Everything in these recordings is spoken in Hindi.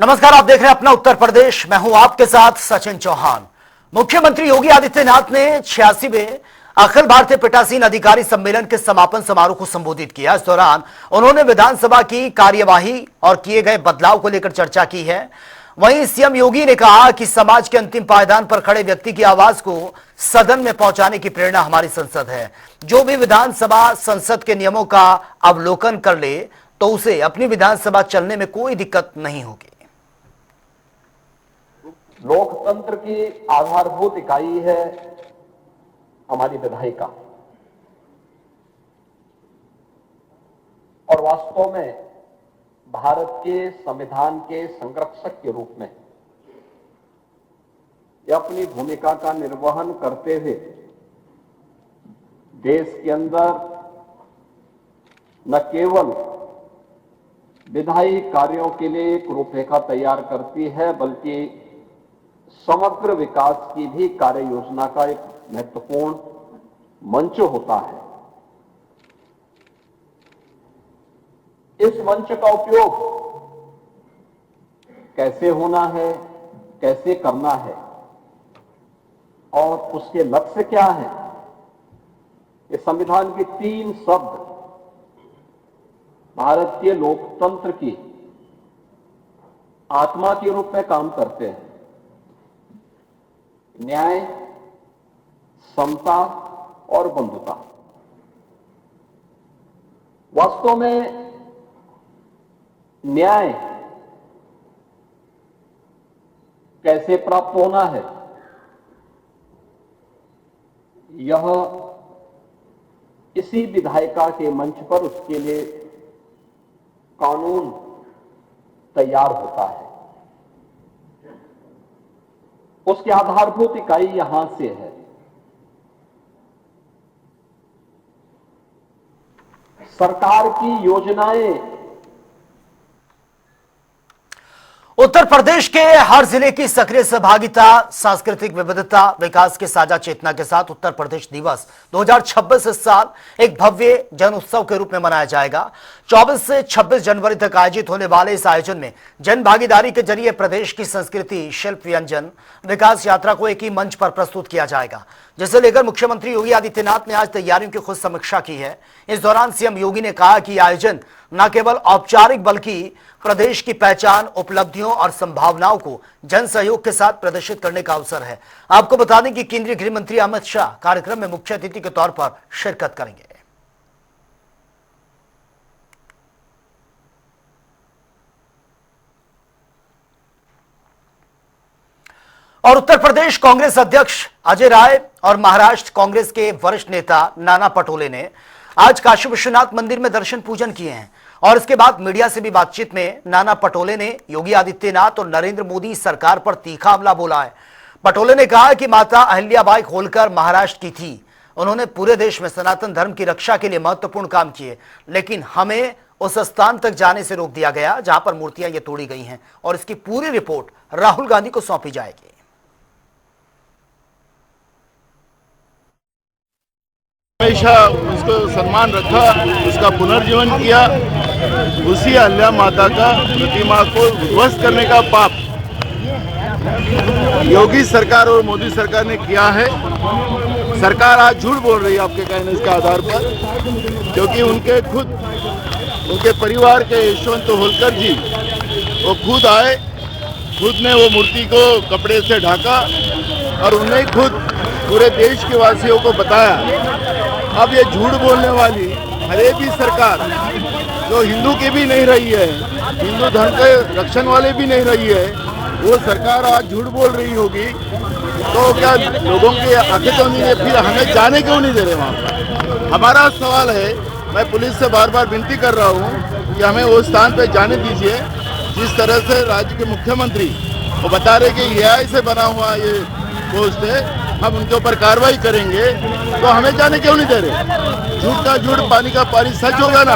नमस्कार, आप देख रहे हैं अपना उत्तर प्रदेश। मैं हूं आपके साथ सचिन चौहान। मुख्यमंत्री योगी आदित्यनाथ ने 86वें अखिल भारतीय पीठासीन अधिकारी सम्मेलन के समापन समारोह को संबोधित किया। इस दौरान उन्होंने विधानसभा की कार्यवाही और किए गए बदलाव को लेकर चर्चा की है। वहीं सीएम योगी ने कहा कि समाज के अंतिम पायदान पर खड़े व्यक्ति की आवाज को सदन में पहुंचाने की प्रेरणा हमारी संसद है। जो भी विधानसभा संसद के नियमों का अवलोकन कर ले तो उसे अपनी विधानसभा चलने में कोई दिक्कत नहीं होगी। लोकतंत्र की आधारभूत इकाई है हमारी विधायिका, और वास्तव में भारत के संविधान के संरक्षक के रूप में यह अपनी भूमिका का निर्वहन करते हुए देश के अंदर न केवल विधायी कार्यों के लिए एक रूपरेखा तैयार करती है, बल्कि समग्र विकास की भी कार्य योजना का एक महत्वपूर्ण मंच होता है। इस मंच का उपयोग कैसे होना है, कैसे करना है और उसके लक्ष्य क्या है, ये संविधान के 3 शब्द भारतीय लोकतंत्र की आत्मा के रूप में काम करते हैं। न्याय, समता और बंधुता। वास्तव में न्याय कैसे प्राप्त होना है, यह इसी विधायिका के मंच पर उसके लिए कानून तैयार होता है। उसकी आधारभूत इकाई यहां से है। सरकार की योजनाएं उत्तर प्रदेश के हर जिले की सक्रिय सहभागिता, सांस्कृतिक विविधता, विकास के साझा चेतना के साथ उत्तर प्रदेश दिवस 2026 इस साल एक भव्य जन उत्सव के रूप में मनाया जाएगा। 24 से 26 जनवरी तक आयोजित होने वाले इस आयोजन में जन भागीदारी के जरिए प्रदेश की संस्कृति, शिल्प, व्यंजन, विकास यात्रा को एक ही मंच पर प्रस्तुत किया जाएगा, जिसे लेकर मुख्यमंत्री योगी आदित्यनाथ ने आज तैयारियों की खुद समीक्षा की है। इस दौरान सीएम योगी ने कहा कि आयोजन न केवल औपचारिक बल्कि प्रदेश की पहचान, उपलब्धियों और संभावनाओं को जन सहयोग के साथ प्रदर्शित करने का अवसर है। आपको बता दें कि केंद्रीय गृह मंत्री अमित शाह कार्यक्रम में मुख्य अतिथि के तौर पर शिरकत करेंगे। और उत्तर प्रदेश कांग्रेस अध्यक्ष अजय राय और महाराष्ट्र कांग्रेस के वरिष्ठ नेता नाना पटोले ने आज काशी विश्वनाथ मंदिर में दर्शन पूजन किए हैं। और इसके बाद मीडिया से भी बातचीत में नाना पटोले ने योगी आदित्यनाथ और नरेंद्र मोदी सरकार पर तीखा हमला बोला है। पटोले ने कहा कि माता अहिल्याबाई होलकर महाराष्ट्र की थी। उन्होंने पूरे देश में सनातन धर्म की रक्षा के लिए महत्वपूर्ण काम किए, लेकिन हमें उस स्थान तक जाने से रोक दिया गया जहां पर मूर्तियां ये तोड़ी गई हैं। और इसकी पूरी रिपोर्ट राहुल गांधी को सौंपी जाएगी। हमेशा उसको सम्मान रखा, उसका पुनर्जीवन किया। उसी अहिल्या माता का प्रतिमा को ध्वस्त करने का पाप योगी सरकार और मोदी सरकार ने किया है। सरकार आज झूठ बोल रही है आपके कहने के आधार पर, क्योंकि उनके परिवार के यशवंत होलकर जी वो खुद आए, खुद ने वो मूर्ति को कपड़े से ढका और उन्हें खुद पूरे देश के वासियों को बताया। अब ये झूठ बोलने वाली हरेबी सरकार, जो हिंदू की भी नहीं रही है, हिंदू धर्म के रक्षण वाले भी नहीं रही है, वो सरकार आज झूठ बोल रही होगी। तो क्या लोगों की आंखें तो नहीं है? फिर हमें जाने क्यों नहीं दे रहे वहाँ पर? हमारा सवाल है, मैं पुलिस से बार बार विनती कर रहा हूँ कि हमें वो स्थान पे जाने दीजिए। जिस तरह से राज्य के मुख्यमंत्री वो बता रहे कि एआई से बना हुआ ये पोस्ट है, हम उनके ऊपर कार्रवाई करेंगे, तो हमें जाने क्यों नहीं दे रहे? झूठ का झूठ, पानी का पानी सच होगा ना।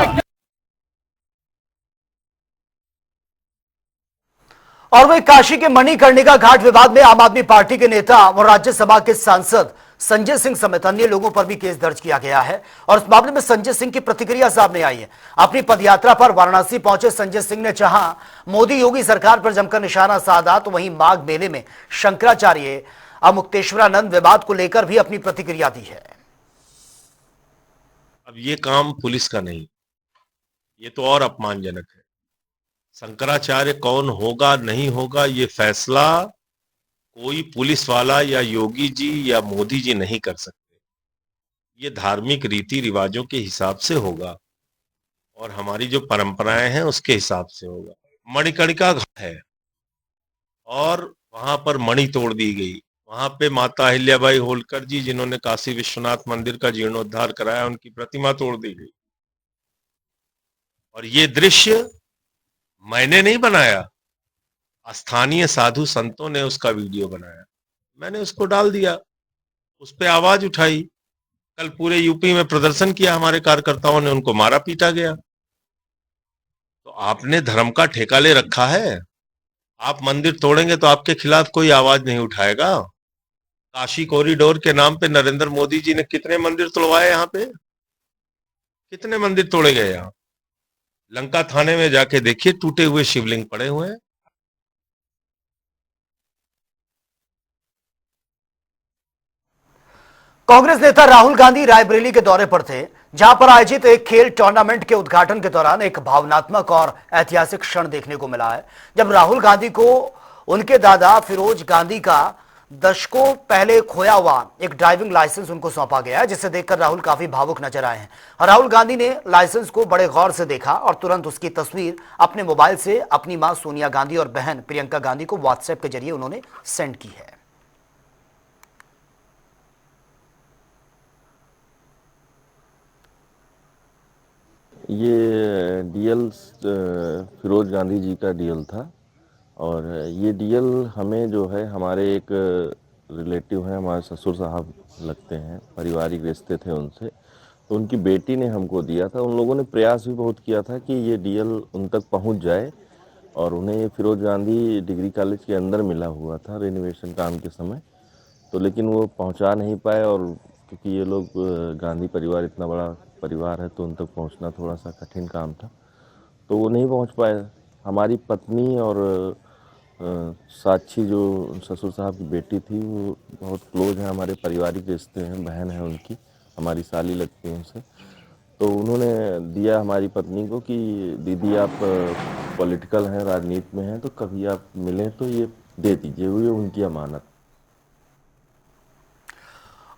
और वही काशी के मणिकर्णिका घाट विवाद में आम आदमी पार्टी के नेता और राज्यसभा के सांसद संजय सिंह समेत अन्य लोगों पर भी केस दर्ज किया गया है और इस मामले में संजय सिंह की प्रतिक्रिया सामने आई है। अपनी पदयात्रा पर वाराणसी पहुंचे संजय सिंह ने जहां मोदी योगी सरकार पर जमकर निशाना साधा, तो वहीं माघ मेले में शंकराचार्य अमुक्तेश्वरानंद विवाद को लेकर भी अपनी प्रतिक्रिया दी है। अब ये काम पुलिस का नहीं, ये तो और अपमानजनक है। शंकराचार्य कौन होगा नहीं होगा ये फैसला कोई पुलिस वाला या योगी जी या मोदी जी नहीं कर सकते। ये धार्मिक रीति रिवाजों के हिसाब से होगा और हमारी जो परंपराएं हैं उसके हिसाब से होगा। मणिकर्णिका घाट है और वहां पर मणि तोड़ दी गई। वहां पे माता अहिल्याबाई होलकर जी जिन्होंने काशी विश्वनाथ मंदिर का जीर्णोद्धार कराया, उनकी प्रतिमा तोड़ दी गई। और ये दृश्य मैंने नहीं बनाया, स्थानीय साधु संतों ने उसका वीडियो बनाया, मैंने उसको डाल दिया, उस पर आवाज उठाई। कल पूरे यूपी में प्रदर्शन किया हमारे कार्यकर्ताओं ने, उनको मारा पीटा गया। तो आपने धर्म का ठेका ले रखा है। आप मंदिर तोड़ेंगे तो आपके खिलाफ कोई आवाज नहीं उठाएगा। काशी कॉरिडोर के नाम पे नरेंद्र मोदी जी ने कितने मंदिर तोड़वाए, यहाँ पे कितने मंदिर तोड़े गए। यहाँ लंका थाने में जाके देखिए, टूटे हुए शिवलिंग पड़े हुए हैं। कांग्रेस नेता राहुल गांधी रायबरेली के दौरे पर थे, जहां पर आयोजित एक खेल टूर्नामेंट के उद्घाटन के दौरान एक भावनात्मक और ऐतिहासिक क्षण देखने को मिला है, जब राहुल गांधी को उनके दादा फिरोज गांधी का दशकों पहले खोया हुआ एक ड्राइविंग लाइसेंस उनको सौंपा गया है, जिसे देखकर राहुल काफी भावुक नजर आए हैं। राहुल गांधी ने लाइसेंस को बड़े गौर से देखा और तुरंत उसकी तस्वीर अपने मोबाइल से अपनी मां सोनिया गांधी और बहन प्रियंका गांधी को व्हाट्सएप के जरिए उन्होंने सेंड की है। ये डीएल फिरोज गांधी जी का डीएल था और ये डीएल हमें जो है हमारे एक रिलेटिव हैं, हमारे ससुर साहब लगते हैं, पारिवारिक रिश्ते थे उनसे, तो उनकी बेटी ने हमको दिया था। उन लोगों ने प्रयास भी बहुत किया था कि ये डीएल उन तक पहुंच जाए और उन्हें ये फिरोज गांधी डिग्री कॉलेज के अंदर मिला हुआ था रेनोवेशन काम के समय, तो लेकिन वो पहुंचा नहीं पाए। और क्योंकि ये लोग गांधी परिवार इतना बड़ा परिवार है तो उन तक पहुंचना थोड़ा सा कठिन काम था, तो वो नहीं पहुंच पाए। हमारी पत्नी और साक्षी जो ससुर साहब की बेटी थी वो बहुत क्लोज है, हमारे पारिवारिक रिश्ते हैं, बहन है उनकी, हमारी साली लगती है उनसे। तो उन्होंने दिया हमारी पत्नी को कि दीदी आप पॉलिटिकल हैं, राजनीति में हैं, तो कभी आप मिलें तो ये दे दीजिए, ये उनकी अमानत।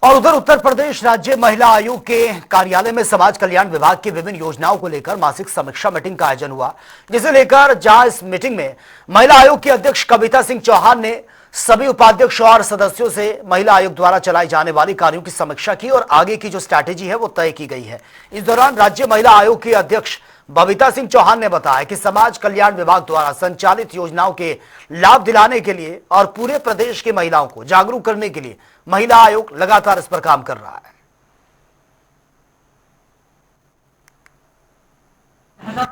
और उधर उत्तर प्रदेश राज्य महिला आयोग के कार्यालय में समाज कल्याण विभाग की विभिन्न योजनाओं को लेकर मासिक समीक्षा मीटिंग का आयोजन हुआ, जिसे लेकर जहां इस मीटिंग में महिला आयोग की अध्यक्ष कविता सिंह चौहान ने सभी उपाध्यक्ष और सदस्यों से महिला आयोग द्वारा चलाई जाने वाली कार्यों की समीक्षा की और आगे की जो स्ट्रैटेजी है वो तय की गई है। इस दौरान राज्य महिला आयोग की अध्यक्ष बबीता सिंह चौहान ने बताया कि समाज कल्याण विभाग द्वारा संचालित योजनाओं के लाभ दिलाने के लिए और पूरे प्रदेश की महिलाओं को जागरूक करने के लिए महिला आयोग लगातार इस पर काम कर रहा है।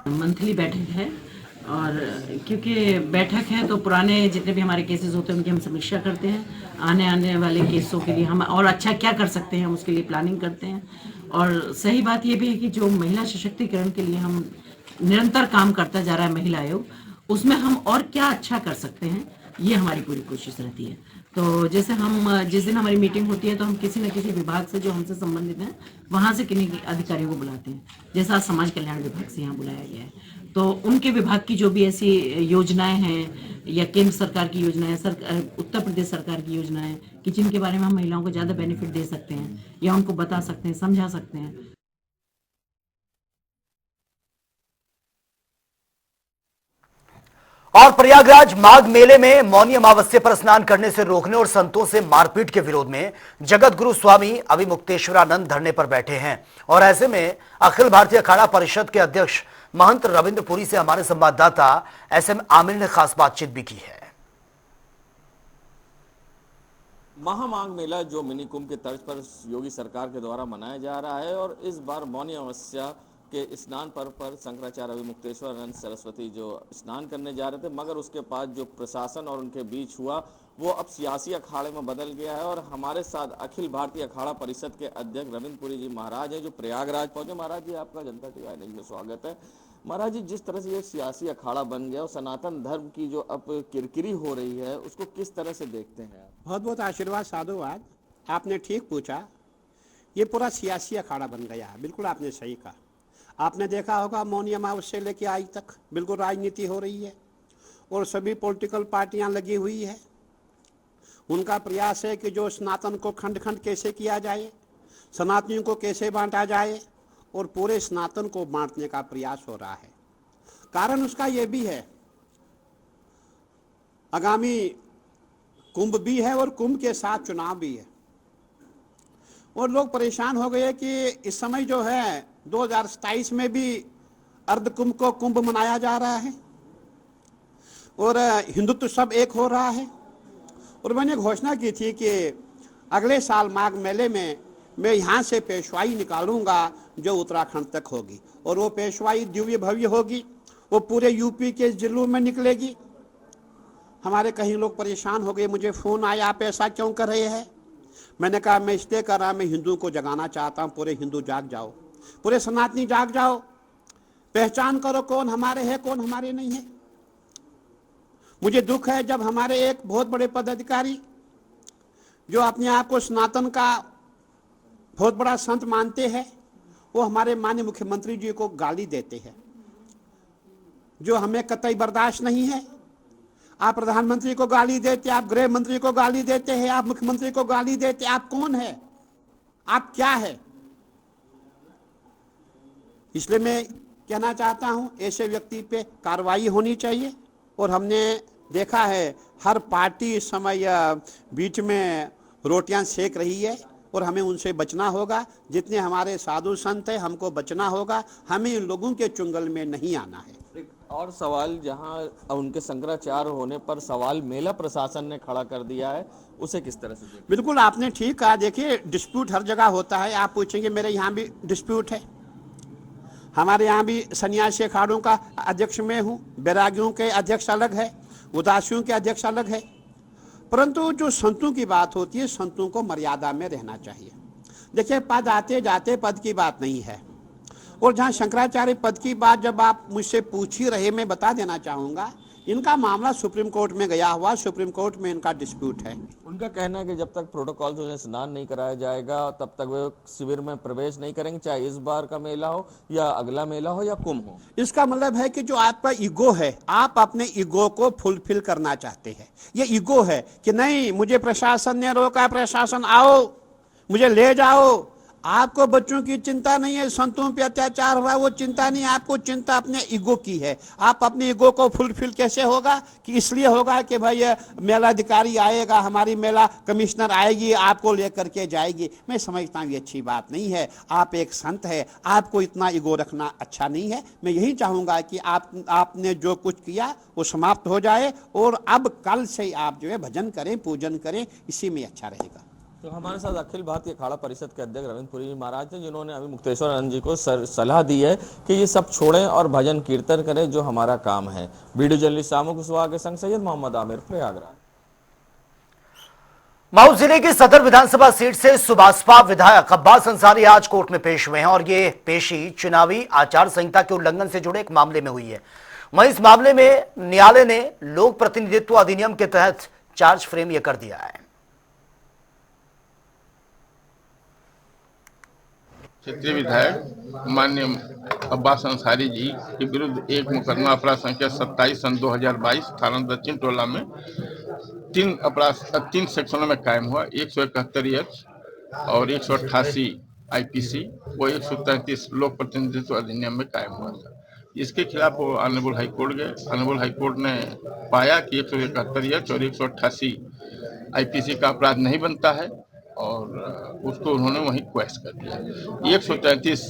मंथली बैठक है और क्योंकि बैठक है तो पुराने जितने भी हमारे केसेस होते हैं उनकी हम समीक्षा करते हैं। आने वाले केसों के लिए हम और अच्छा क्या कर सकते हैं हम उसके लिए प्लानिंग करते हैं। और सही बात यह भी है कि जो महिला सशक्तिकरण के लिए हम निरंतर काम करता जा रहा है महिला आयोग, उसमें हम और क्या अच्छा कर सकते हैं, ये हमारी पूरी कोशिश रहती है। तो जैसे हम जिस दिन हमारी मीटिंग होती है तो हम किसी न किसी विभाग से जो हमसे संबंधित हैं वहाँ से किन्हीं अधिकारियों को बुलाते हैं। जैसा आज समाज कल्याण विभाग से यहाँ बुलाया गया है तो उनके विभाग की जो भी ऐसी योजनाएं हैं या केंद्र सरकार की योजनाएं, उत्तर प्रदेश सरकार की योजनाएं कि जिनके बारे में हम महिलाओं को ज़्यादा बेनिफिट दे सकते हैं या उनको बता सकते हैं, समझा सकते हैं। और प्रयागराज माघ मेले में मौनी अमावस्या पर स्नान करने से रोकने और संतों से मारपीट के विरोध में जगत गुरु स्वामी अभिमुक्तेश्वरानंद धरने पर बैठे हैं। और ऐसे में अखिल भारतीय अखाड़ा परिषद के अध्यक्ष महंत रविंद्रपुरी से हमारे संवाददाता एसएम आमिर ने खास बातचीत भी की है। महामाघ मेला जो मिनी कुंभ के तर्ज पर योगी सरकार के द्वारा मनाया जा रहा है और इस बार मौनी अमावस्या के स्नान पर्व पर शंकराचार्य अभिमुक्तेश्वरानंद सरस्वती जो स्नान करने जा रहे थे, मगर उसके बाद जो प्रशासन और उनके बीच हुआ वो अब सियासी अखाड़े में बदल गया है। और हमारे साथ अखिल भारतीय अखाड़ा परिषद के अध्यक्ष रविंद्र पुरी जी महाराज हैं, जो प्रयागराज पहुंचे। महाराज जी, आपका जनता टीवी न्यूज़ में स्वागत है। महाराज जी, जिस तरह से ये सियासी अखाड़ा बन गया और सनातन धर्म की जो अब किरकिरी हो रही है, उसको किस तरह से देखते हैं आप? बहुत बहुत आशीर्वाद, साधुवाद। आपने ठीक पूछा, ये पूरा सियासी अखाड़ा बन गया है। बिल्कुल आपने सही कहा। आपने देखा होगा मौनी अमावस्या से लेकर आज तक बिल्कुल राजनीति हो रही है और सभी पॉलिटिकल पार्टियां लगी हुई है। उनका प्रयास है कि जो सनातन को खंड खंड कैसे किया जाए, सनातनियों को कैसे बांटा जाए, और पूरे सनातन को बांटने का प्रयास हो रहा है। कारण उसका ये भी है, आगामी कुंभ भी है और कुंभ के साथ चुनाव भी है, और लोग परेशान हो गए कि इस समय जो है 2027 में भी अर्ध कुंभ को कुंभ मनाया जा रहा है और हिंदुत्व सब एक हो रहा है। और मैंने घोषणा की थी कि अगले साल माघ मेले में मैं यहाँ से पेशवाई निकालूंगा जो उत्तराखंड तक होगी, और वो पेशवाई दिव्य भव्य होगी, वो पूरे यूपी के जिलों में निकलेगी। हमारे कहीं लोग परेशान हो गए, मुझे फ़ोन आया, आप ऐसा क्यों कर रहे हैं? मैंने कहा मैं इसलिए कर रहा, मैं हिंदुओं को जगाना चाहता हूँ। पूरे हिंदू जाग जाओ, पूरे सनातनी जाग जाओ, पहचान करो कौन हमारे है कौन हमारे नहीं है। मुझे दुख है जब हमारे एक बहुत बड़े पदाधिकारी जो अपने आप को सनातन का बहुत बड़ा संत मानते हैं, वो हमारे माननीय मुख्यमंत्री जी को गाली देते हैं, जो हमें कतई बर्दाश्त नहीं है। आप प्रधानमंत्री को गाली देते, आप गृह मंत्री को गाली देते हैं, आप मुख्यमंत्री को गाली देते, आप कौन है? आप क्या है? इसलिए मैं कहना चाहता हूं, ऐसे व्यक्ति पे कार्रवाई होनी चाहिए। और हमने देखा है हर पार्टी इस समय बीच में रोटियां सेक रही है, और हमें उनसे बचना होगा। जितने हमारे साधु संत हैं, हमको बचना होगा, हमें इन लोगों के चुंगल में नहीं आना है। और सवाल, जहां उनके शंकराचार्य होने पर सवाल मेला प्रशासन ने खड़ा कर दिया है, उसे किस तरह से देखते हैं? बिल्कुल आपने ठीक कहा। देखिए, डिस्प्यूट हर जगह होता है। आप पूछेंगे, मेरे यहाँ भी डिस्प्यूट है। हमारे यहाँ भी सन्यासी अखाड़ों का अध्यक्ष मैं हूँ, बैरागियों के अध्यक्ष अलग है, उदासियों के अध्यक्ष अलग है। परंतु जो संतों की बात होती है, संतों को मर्यादा में रहना चाहिए। देखिए, पद आते जाते पद की बात नहीं है। और जहाँ शंकराचार्य पद की बात जब आप मुझसे पूछ ही रहे, मैं बता देना चाहूँगा, इनका मामला सुप्रीम कोर्ट में गया हुआ, सुप्रीम कोर्ट में इनका डिस्प्यूट है। उनका कहना है कि जब तक प्रोटोकॉल से उन्हें स्नान नहीं कराया जाएगा, तब तक वे शिविर में प्रवेश नहीं करेंगे, चाहे इस बार का मेला हो या अगला मेला हो या कुंभ हो। इसका मतलब है कि जो आपका ईगो है, आप अपने ईगो को फुलफिल करना चाहते हैं। ये ईगो है कि नहीं, मुझे प्रशासन ने रोका, प्रशासन आओ मुझे ले जाओ। आपको बच्चों की चिंता नहीं है, संतों पे अत्याचार हुआ वो चिंता नहीं, आपको चिंता अपने ईगो की है। आप अपने ईगो को फुलफिल कैसे होगा? कि इसलिए होगा कि भाई मेला अधिकारी आएगा, हमारी मेला कमिश्नर आएगी, आपको लेकर के जाएगी। मैं समझता हूँ ये अच्छी बात नहीं है। आप एक संत है, आपको इतना ईगो रखना अच्छा नहीं है। मैं यही चाहूँगा कि आपने जो कुछ किया वो समाप्त हो जाए, और अब कल से आप जो है भजन करें, पूजन करें, इसी में अच्छा रहेगा। तो हमारे साथ अखिल भारतीय अखाड़ा परिषद के अध्यक्ष रविंद्र पुरी जी महाराज थे, जिन्होंने अभी मुक्तेश्वर आनंद जी को सलाह दी है कि ये सब छोड़ें और भजन कीर्तन करें, जो हमारा काम है। वीडियो जर्नलिस्ट सामू कुशवाहा के संग सैयद मोहम्मद आमिर, प्रयागराज। मऊ जिले की सदर विधानसभा सीट से सुबासपा विधायक अब्बास अंसारी आज कोर्ट में पेश हुए हैं, और ये पेशी चुनावी आचार संहिता के उल्लंघन से जुड़े एक मामले में हुई है। वहीं इस मामले में न्यायालय ने लोक प्रतिनिधित्व अधिनियम के तहत चार्ज फ्रेम यह कर दिया है। क्षेत्रीय विधायक माननीय अब्बास अंसारी जी के विरुद्ध एक मुकदमा अपराध संख्या 27/2022 थाना दक्षिण टोला में 3 सेक्शनों में कायम हुआ। 171 और 188 IPC वो 133 लोक प्रतिनिधित्व अधिनियम में कायम हुआ था। इसके खिलाफ वो ऑनरेबल हाईकोर्ट गए। ऑनरेबल हाईकोर्ट ने पाया कि 171 और 188 IPC का अपराध नहीं बनता है, और उसको उन्होंने वहीं क्वेश कर दिया। 133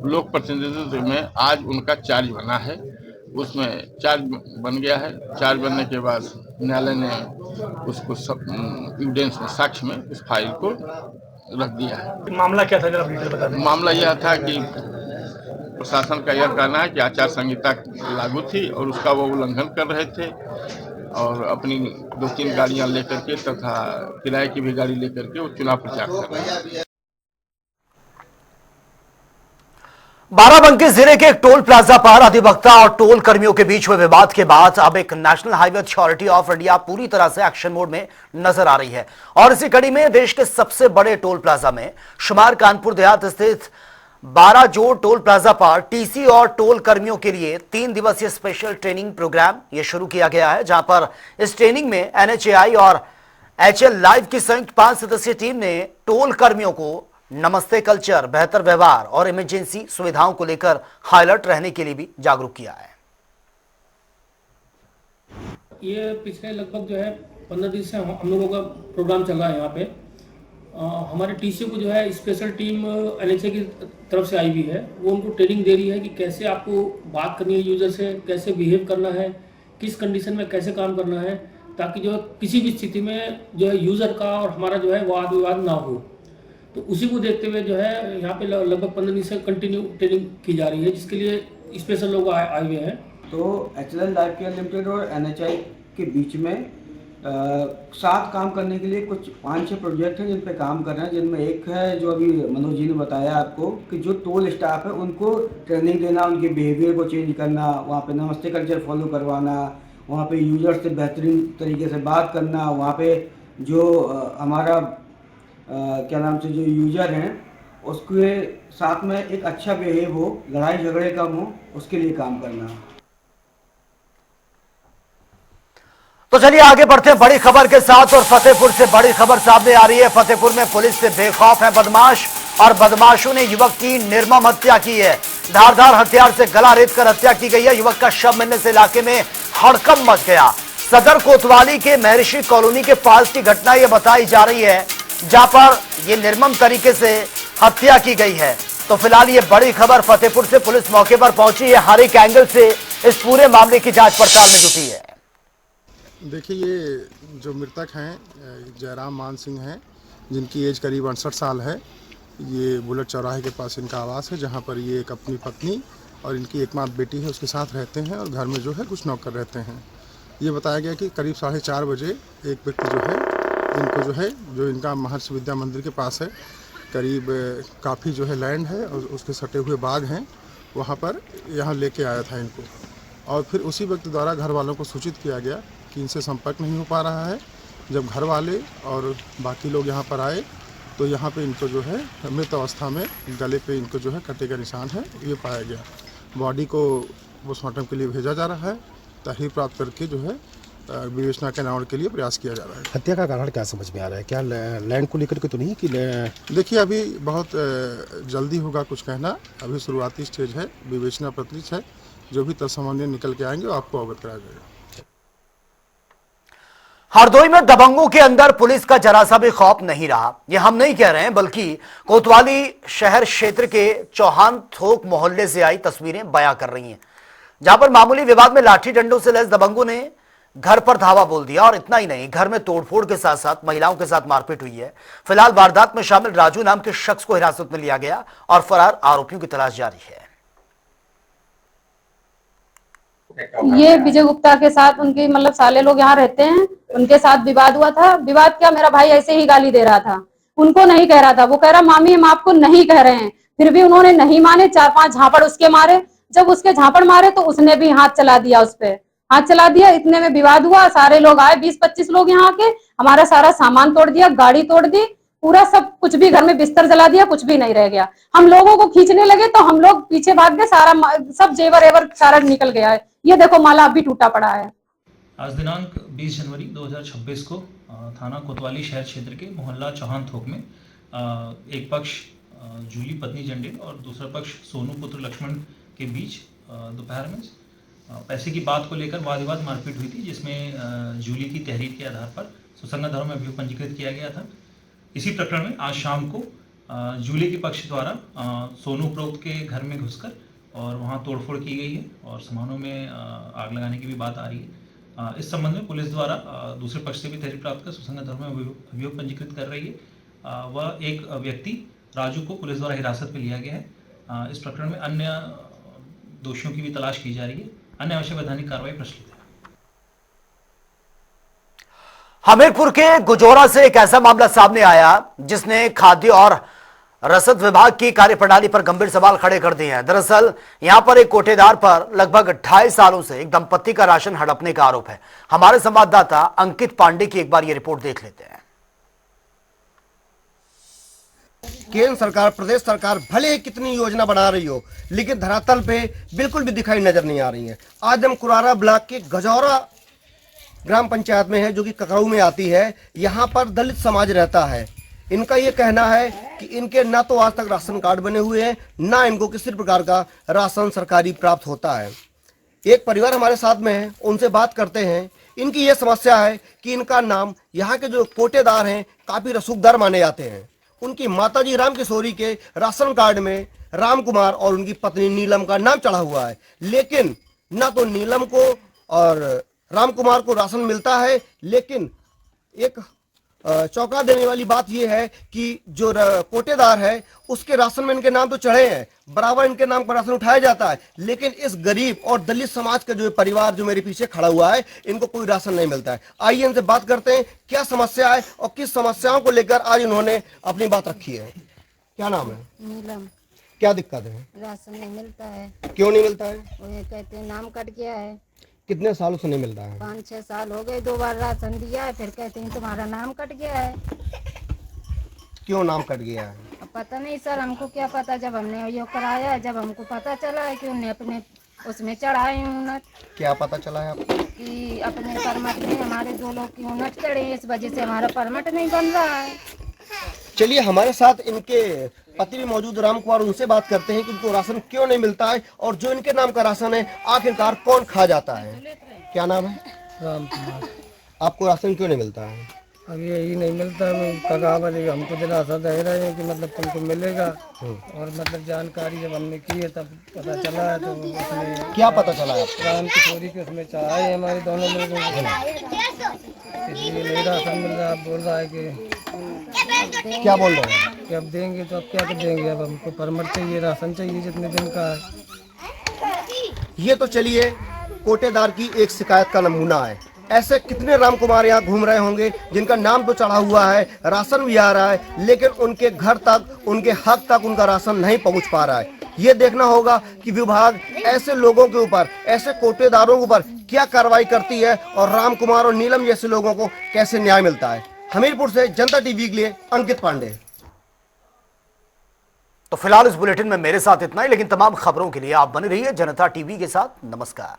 लोक प्रतिनिधित्व में आज उनका चार्ज बना है, उसमें चार्ज बन गया है। चार्ज बनने के बाद न्यायालय ने उसको एविडेंस में, साक्ष्य में उस फाइल को रख दिया है। मामला क्या था जरा डिटेल बता दें। मामला यह था कि प्रशासन का यह कहना है कि आचार संहिता लागू थी और उसका वो उल्लंघन कर रहे थे, और अपनी 2-3 गाड़ियां लेकर के तथा किराए की भी गाड़ी लेकर के वो चुनाव प्रचार कर रहे हैं। बाराबंकी जिले के एक टोल प्लाजा पर अधिवक्ता और टोल कर्मियों के बीच हुए विवाद के बाद अब एक national highway authority of India पूरी तरह से एक्शन मोड में नजर आ रही है और इसी कड़ी में देश के सबसे बड़े टोल प्लाजा में शुमार कानपुर देहात स्थित 12 जोड़ टोल प्लाजा पर टीसी और टोल कर्मियों के लिए 3 दिवसीय स्पेशल ट्रेनिंग प्रोग्राम यह शुरू किया गया है, जहां पर इस ट्रेनिंग में एनएचएआई और एचएल लाइव की संयुक्त 5 सदस्यीय टीम ने टोल कर्मियों को नमस्ते कल्चर, बेहतर व्यवहार और इमरजेंसी सुविधाओं को लेकर हाई अलर्ट रहने के लिए भी जागरूक किया है। ये पिछले लगभग जो है 15 दिन से हम लोगों का प्रोग्राम चल रहा है यहाँ पे। हमारे टीसी को जो है स्पेशल टीम एनएचए की तरफ से आई हुई है, वो उनको ट्रेनिंग दे रही है कि कैसे आपको बात करनी है यूजर से, कैसे बिहेव करना है, किस कंडीशन में कैसे काम करना है, ताकि जो किसी भी स्थिति में जो है यूजर का और हमारा जो है वाद विवाद ना हो। तो उसी को देखते हुए जो है यहाँ पे लगभग 15 दिन से कंटिन्यू ट्रेनिंग की जा रही है, जिसके लिए स्पेशल लोग आए हुए हैं। तो एचएल लाइफ केयर लिमिटेड और एनएचआई के बीच में साथ काम करने के लिए कुछ 5-6 प्रोजेक्ट हैं जिन पे काम कर रहे हैं, जिनमें एक है जो अभी मनोज जी ने बताया आपको कि जो टोल स्टाफ है उनको ट्रेनिंग देना, उनके बिहेवियर को चेंज करना, वहाँ पे नमस्ते कल्चर फॉलो करवाना, वहाँ पे यूजर से बेहतरीन तरीके से बात करना, वहाँ पे जो हमारा क्या नाम से जो यूजर हैं उसके साथ में एक अच्छा बिहेव हो, लड़ाई झगड़े कम हो, उसके लिए काम करना। तो चलिए आगे बढ़ते हैं बड़ी खबर के साथ और फतेहपुर से बड़ी खबर सामने आ रही है। फतेहपुर में पुलिस से बेखौफ है बदमाश और बदमाशों ने युवक की निर्मम हत्या की है। धारदार हथियार से गला रेत कर हत्या की गई है। युवक का शव मिलने से इलाके में हड़कंप मच गया। सदर कोतवाली के महर्षि कॉलोनी के पास की घटना यह बताई जा रही है, जहां पर यह निर्मम तरीके से हत्या की गई है। तो फिलहाल ये बड़ी खबर फतेहपुर से पुलिस मौके पर पहुंची है, हर एक एंगल से इस पूरे मामले की जांच पड़ताल में जुटी है। देखिए, ये जो मृतक हैं जयराम मान सिंह हैं, जिनकी एज करीब 68 साल है। ये बुलेट चौराहे के पास इनका आवास है, जहां पर ये एक अपनी पत्नी और इनकी एकमात्र बेटी है उसके साथ रहते हैं और घर में जो है कुछ नौकर रहते हैं। ये बताया गया कि करीब 4:30 बजे एक व्यक्ति जो है इनको जो इनका महर्षि विद्या मंदिर के पास है, करीब काफ़ी जो है लैंड है और उसके सटे हुए बाग हैं, वहाँ पर यहाँ लेके आया था इनको। और फिर उसी व्यक्ति द्वारा घर वालों को सूचित किया गया कि इनसे संपर्क नहीं हो पा रहा है। जब घर वाले और बाकी लोग यहाँ पर आए तो यहाँ पे इनको जो है मृत अवस्था में गले पे इनको जो है कटे का निशान है, ये पाया गया। बॉडी को पोस्टमार्टम के लिए भेजा जा रहा है। तहरीर प्राप्त करके जो है विवेचना के अनावरण के लिए प्रयास किया जा रहा है। हत्या का कारण क्या समझ में आ रहा है? क्या लैंड को लेकर के तो नहीं कि देखिए, अभी बहुत जल्दी होगा कुछ कहना, अभी शुरुआती स्टेज है, विवेचना प्रतीत है। जो भी तत्समान्य निकल के आएंगे वो आपको अवगत कराया जाएगा। हरदोई में दबंगों के अंदर पुलिस का जरा सा भी खौफ नहीं रहा। यह हम नहीं कह रहे हैं, बल्कि कोतवाली शहर क्षेत्र के चौहान थोक मोहल्ले से आई तस्वीरें बयां कर रही हैं, जहां पर मामूली विवाद में लाठी डंडों से लैस दबंगों ने घर पर धावा बोल दिया। और इतना ही नहीं, घर में तोड़फोड़ के साथ साथ महिलाओं के साथ मारपीट हुई है। फिलहाल वारदात में शामिल राजू नाम के शख्स को हिरासत में लिया गया और फरार आरोपियों की तलाश जारी है। ये विजय गुप्ता के साथ उनके मतलब साले लोग यहाँ रहते हैं, उनके साथ विवाद हुआ था। विवाद क्या, मेरा भाई ऐसे ही गाली दे रहा था, उनको नहीं कह रहा था। वो कह रहा मामी हम आपको नहीं कह रहे हैं, फिर भी उन्होंने नहीं माने। 4-5 झापड़ उसके मारे। जब उसके झापड़ मारे तो उसने भी हाथ चला दिया, उस पे हाथ चला दिया। इतने में विवाद हुआ, सारे लोग आए, 20-25 लोग यहाँ के, हमारा सारा सामान तोड़ दिया, गाड़ी तोड़ दी, पूरा सब कुछ भी, घर में बिस्तर जला दिया, कुछ भी नहीं रह गया। हम लोगों को खींचने लगे तो हम लोग पीछे भाग गए, सारा सब जेवर एवर सारा निकल गया है। ये देखो माला अभी टूटा पड़ा है। आज दिनांक 20 जनवरी 2026 को थाना कोतवाली शहर क्षेत्र के मोहल्ला चौहान थोक में एक पक्ष जूली पत्नी जंडेल और दूसरा पक्ष सोनू पुत्र लक्ष्मण के बीच दोपहर में पैसे की बात को लेकर वाद विवाद मारपीट हुई थी, जिसमें जूली की तहरीर के आधार पर सुसंगत धाराओं में अभियोग पंजीकृत किया गया था। इसी प्रकरण में आज शाम को जूली के पक्ष द्वारा सोनू उपरोक्त के घर में घुसकर और वहां तोड़फोड़ की गई है और सामानों में आग लगाने की भी बात आ रही है। इस संबंध में पुलिस द्वारा दूसरे पक्ष से भी तहरीर प्राप्त कर सुसंगत धाराओं में अभियोग पंजीकृत कर रही है। वह एक व्यक्ति राजू को पुलिस द्वारा हिरासत में लिया गया है। इस प्रकरण में अन्य दोषियों की भी तलाश की जा रही है। अन्य आवश्यक वैधानिक कार्रवाई प्रचलित है। हमीरपुर के गुजोरा से एक ऐसा मामला सामने आया जिसने खाद्य और रसद विभाग की कार्यप्रणाली पर गंभीर सवाल खड़े कर दिए हैं। दरअसल यहां पर एक कोटेदार पर लगभग 2.5 सालों से एक दंपत्ति का राशन हड़पने का आरोप है। हमारे संवाददाता अंकित पांडे की एक बार ये रिपोर्ट देख लेते हैं। केंद्र सरकार, प्रदेश सरकार भले ही कितनी योजना बना रही हो, लेकिन धरातल पे बिल्कुल भी दिखाई नजर नहीं आ रही है। आज हम कुरारा ब्लॉक के गजौरा ग्राम पंचायत में है, जो कि ककराऊ में आती है। यहाँ पर दलित समाज रहता है। इनका ये कहना है कि इनके ना तो आज तक राशन कार्ड बने हुए हैं, ना इनको किसी प्रकार का राशन सरकारी प्राप्त होता है। एक परिवार हमारे साथ में है, उनसे बात करते हैं। इनकी ये समस्या है कि इनका नाम यहाँ के जो कोटेदार हैं काफी रसूखदार माने जाते हैं। उनकी माताजी राम किशोरी के राशन कार्ड में राम कुमार और उनकी पत्नी नीलम का नाम चढ़ा हुआ है, लेकिन ना तो नीलम को और राम कुमार को राशन मिलता है। लेकिन एक चौंका देने वाली बात यह है कि जो कोटेदार है उसके राशन में इनके नाम तो चढ़े हैं, बराबर इनके नाम पर राशन उठाया जाता है, लेकिन इस गरीब और दलित समाज का जो परिवार जो मेरे पीछे खड़ा हुआ है, इनको कोई राशन नहीं मिलता है। आइए इनसे बात करते हैं क्या समस्या है और किस समस्याओं को लेकर आज इन्होंने अपनी बात रखी है। क्या नाम है? नीलम। क्या दिक्कत है? राशन नहीं मिलता है। क्यों नहीं मिलता है? वो ये कहते हैं नाम कट गया है। कितने सालों से नहीं मिल रहा है? 5-6 साल हो गए, 2 बार राशन दिया है, फिर कहते हैं तुम्हारा नाम कट गया है। क्यों नाम कट गया है? अब पता नहीं सर, हमको क्या पता। जब हमने ये कराया, जब हमको पता चला है कि उन्हें अपने उसमें चढ़ाए यूनिट। क्या पता चला है आपको? कि अपने परमट में हमारे 2 लोग की यूनिट चढ़े, इस वजह से हमारा परमट नहीं बन रहा है। चलिए हमारे साथ इनके पति भी मौजूद राम कुमार, उनसे बात करते हैं कि उनको राशन क्यों नहीं मिलता है और जो इनके नाम का राशन है आखिरकार कौन खा जाता है। क्या नाम है? राम कुमार। आपको राशन क्यों नहीं मिलता है? अब यही नहीं मिलता, कगावत हमको दिलासा दे रहे हैं कि मतलब तुमको मिलेगा, और मतलब जानकारी जब हमने की है तब पता चला है। तो उसमें क्या पता चला है? राम किशोरी के उसमें चाहे है हमारे दोनों लोगों को, इसलिए नहीं राशन मिल रहा। आप बोल रहा है कि क्या बोल रहे हैं कि अब देंगे, तो अब क्या देंगे? अब हमको परमट चाहिए, राशन चाहिए जितने दिन का है। ये तो चलिए कोटेदार की एक शिकायत का नमूना है। ऐसे कितने राम कुमार यहाँ घूम रहे होंगे जिनका नाम तो चढ़ा हुआ है, राशन भी आ रहा है, लेकिन उनके घर तक, उनके हक तक उनका राशन नहीं पहुँच पा रहा है। ये देखना होगा कि विभाग ऐसे लोगों के ऊपर, ऐसे कोटेदारों के ऊपर क्या कार्रवाई करती है और राम कुमार और नीलम जैसे लोगों को कैसे न्याय मिलता है। हमीरपुर से जनता टीवी के लिए अंकित पांडे। तो फिलहाल इस बुलेटिन में मेरे साथ इतना ही, लेकिन तमाम खबरों के लिए आप बने रहिए जनता टीवी के साथ। नमस्कार।